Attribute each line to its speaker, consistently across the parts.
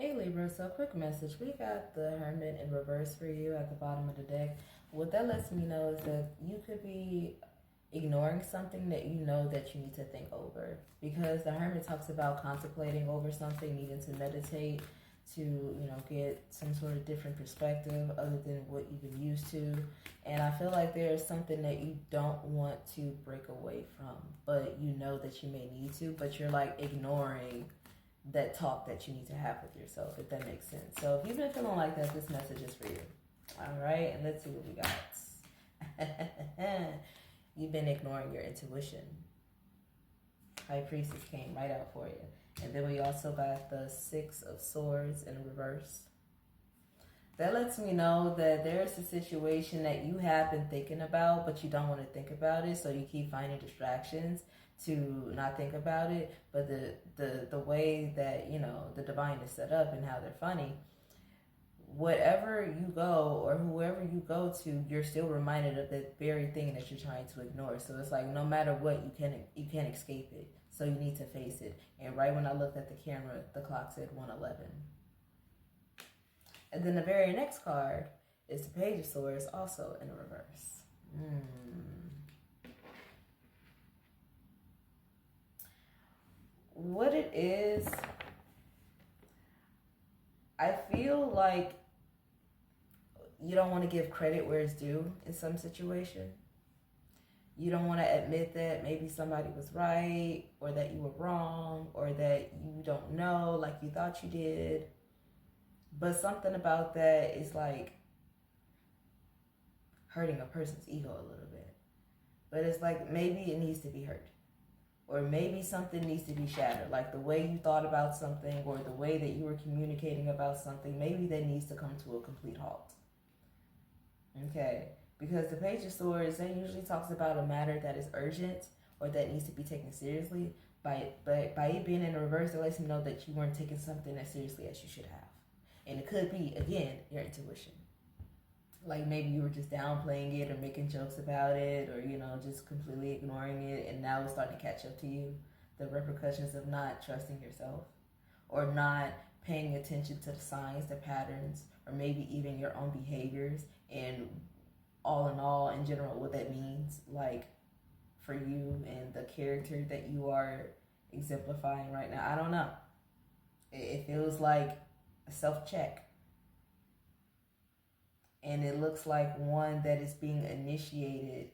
Speaker 1: Hey Libra, so quick message. We got the Hermit in reverse for you at the bottom of the deck. What that lets me know is that you could be ignoring something that you know that you need to think over. Because the Hermit talks about contemplating over something, needing to meditate to, get some sort of different perspective other than what you've been used to. And I feel like there's something that you don't want to break away from, but you know that you may need to, but you're like ignoring that talk that you need to have with yourself, if that makes sense. So if you've been feeling like that, this message is for you. All right, and let's see what we got. You've been ignoring your intuition. High Priestess came right out for you. And then we also got the Six of Swords in reverse. That lets me know that there's a situation that you have been thinking about, but you don't want to think about it, so you keep finding distractions to not think about it. But the way that, the divine is set up and how they're funny, whatever you go or whoever you go to, you're still reminded of that very thing that you're trying to ignore. So it's like no matter what, you can't escape it. So you need to face it. And right when I looked at the camera, the clock said 1:11. And then the very next card is the Page of Swords, also in reverse. What it is, I feel like you don't want to give credit where it's due in some situation. You don't want to admit that maybe somebody was right, or that you were wrong, or that you don't know like you thought you did. But something about that is like hurting a person's ego a little bit. But it's like maybe it needs to be hurt. Or maybe something needs to be shattered. Like the way you thought about something or the way that you were communicating about something, maybe that needs to come to a complete halt. Okay? Because the Page of Swords, that usually talks about a matter that is urgent or that needs to be taken seriously. By it being in reverse, it lets me know that you weren't taking something as seriously as you should have. And it could be, again, your intuition. Like maybe you were just downplaying it or making jokes about it, or, just completely ignoring it, and now it's starting to catch up to you. The repercussions of not trusting yourself or not paying attention to the signs, the patterns, or maybe even your own behaviors, and all in all, in general, what that means, like for you and the character that you are exemplifying right now. I don't know. It feels like a self-check. And it looks like one that is being initiated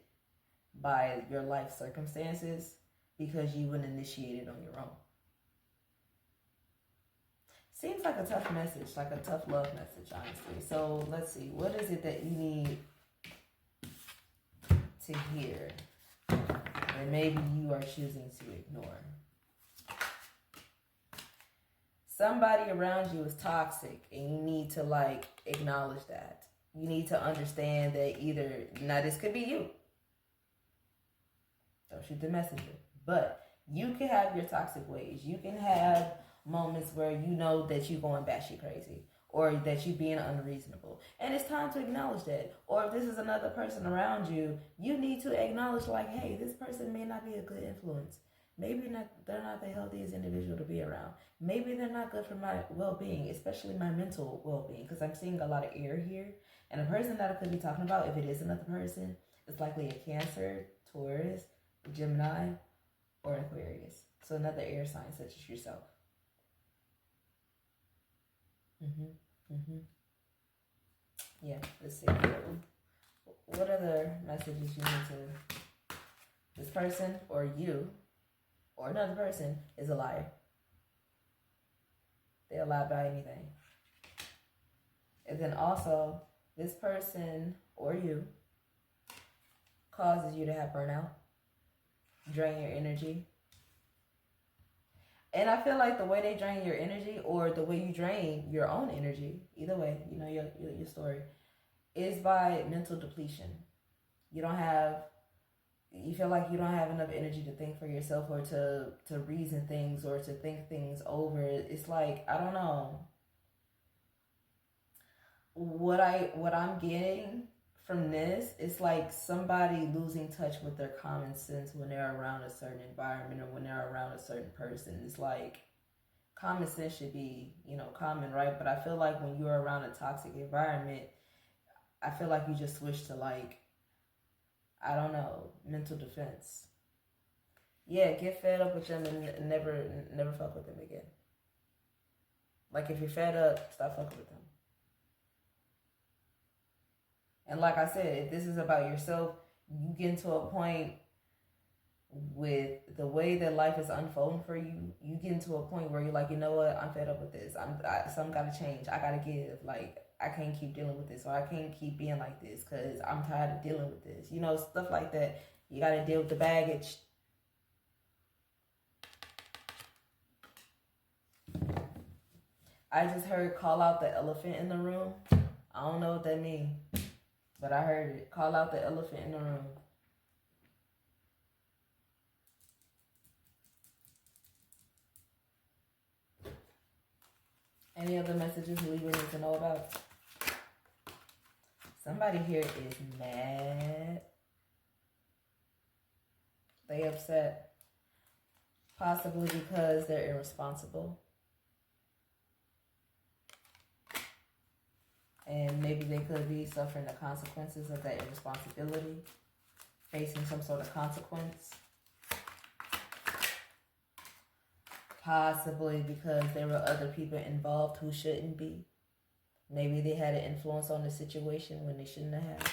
Speaker 1: by your life circumstances because you wouldn't initiate it on your own. Seems like a tough message, like a tough love message, honestly. So let's see. What is it that you need to hear that maybe you are choosing to ignore? Somebody around you is toxic and you need to acknowledge that. You need to understand that either, now this could be you. Don't shoot the messenger. But you can have your toxic ways. You can have moments where you know that you're going batshit crazy or that you're being unreasonable. And it's time to acknowledge that. Or if this is another person around you, you need to acknowledge hey, this person may not be a good influence. Maybe they're not the healthiest individual to be around. Maybe they're not good for my well-being, especially my mental well-being, because I'm seeing a lot of air here. And the person that I could be talking about, if it is another person, is likely a Cancer, Taurus, Gemini, or Aquarius. So another air sign such as yourself. Yeah, let's see. What other messages you need to... This person or you or another person is a liar. They'll lie about anything. And then also, this person or you causes you to have burnout, drain your energy. And I feel like the way they drain your energy, or the way you drain your own energy, either way, your story, is by mental depletion. You feel like you don't have enough energy to think for yourself or to reason things or to think things over. It's like, I don't know. What I'm getting from this is like somebody losing touch with their common sense when they're around a certain environment or when they're around a certain person. It's like common sense should be, common, right? But I feel like when you're around a toxic environment, I feel like you just switch to like, I don't know, mental defense. Yeah, get fed up with them and never fuck with them again. Like if you're fed up, stop fucking with them. And like I said, if this is about yourself, you get to a point with the way that life is unfolding for you, you get into a point where you're like, you know what, I'm fed up with this. Something gotta change. I gotta give. Like, I can't keep dealing with this, or I can't keep being like this because I'm tired of dealing with this. Stuff like that. You gotta deal with the baggage. I just heard call out the elephant in the room. I don't know what that means, but I heard it. Call out the elephant in the room. Any other messages Libra needs to know about? Somebody here is mad. They upset. Possibly because they're irresponsible. And maybe they could be suffering the consequences of that irresponsibility. Facing some sort of consequence. Possibly because there were other people involved who shouldn't be. Maybe they had an influence on the situation when they shouldn't have.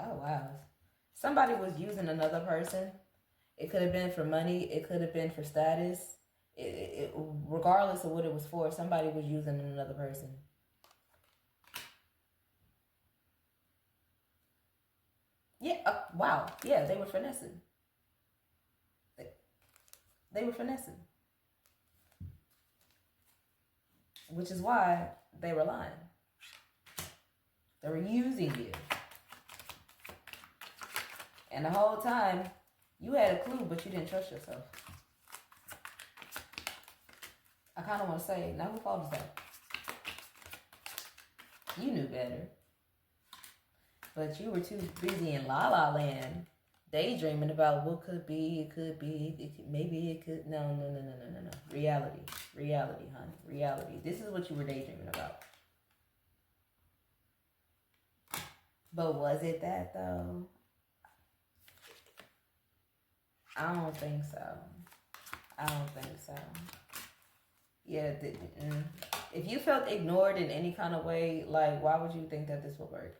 Speaker 1: Oh, wow. Somebody was using another person. It could have been for money. It could have been for status. Regardless of what it was for, somebody was using another person. Yeah, wow. Yeah, they were finessing. They were finessing. Which is why they were lying. They were using you. And the whole time, you had a clue, but you didn't trust yourself. I kind of want to say, now whose fault is that? You knew better. But you were too busy in La La Land, daydreaming about what could be, maybe it could. No. Reality, honey, reality. This is what you were daydreaming about. But was it that though? I don't think so. Yeah, if you felt ignored in any kind of way, like, why would you think that this would work?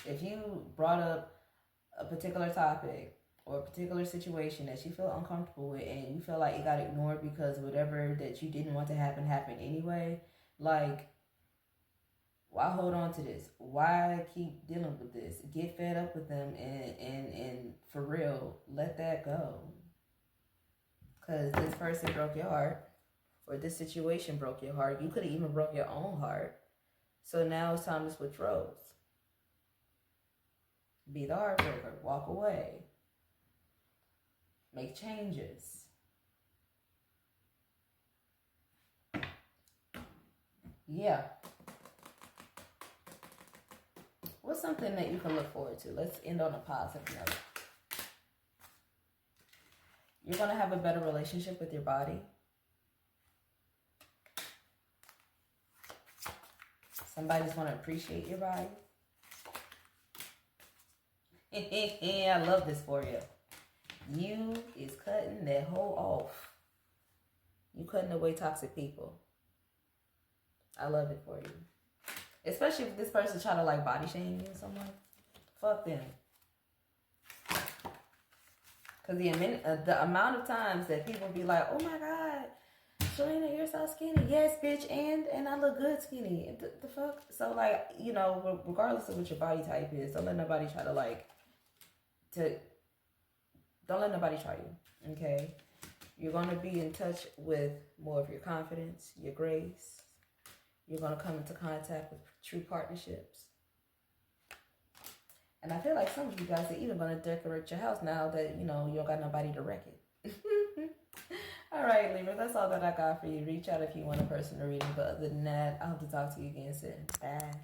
Speaker 1: If you brought up a particular topic or a particular situation that you feel uncomfortable with and you feel like it got ignored because whatever that you didn't want to happen happened anyway, like, why hold on to this? Why keep dealing with this? Get fed up with them and for real, let that go. Because this person broke your heart, or this situation broke your heart. You could have even broke your own heart. So now it's time to switch roles. Be the heartbreaker. Walk away. Make changes. Yeah. What's something that you can look forward to? Let's end on a positive note. You're going to have a better relationship with your body. Somebody's going to appreciate your body. I love this for you. You is cutting that hole off. You cutting away toxic people. I love it for you. Especially if this person try to like body shame you or something. Fuck them. Because the amount of times that people be like, oh my God, Sharena, you're so skinny. Yes, bitch, and I look good skinny. The fuck? So like, regardless of what your body type is, don't let nobody try to don't let nobody try you, okay? You're going to be in touch with more of your confidence, your grace. You're going to come into contact with true partnerships. And I feel like some of you guys are even going to decorate your house now that, you don't got nobody to wreck it. All right, Libra, that's all that I got for you. Reach out if you want a personal reading. But other than that, I hope to talk to you again soon. Bye.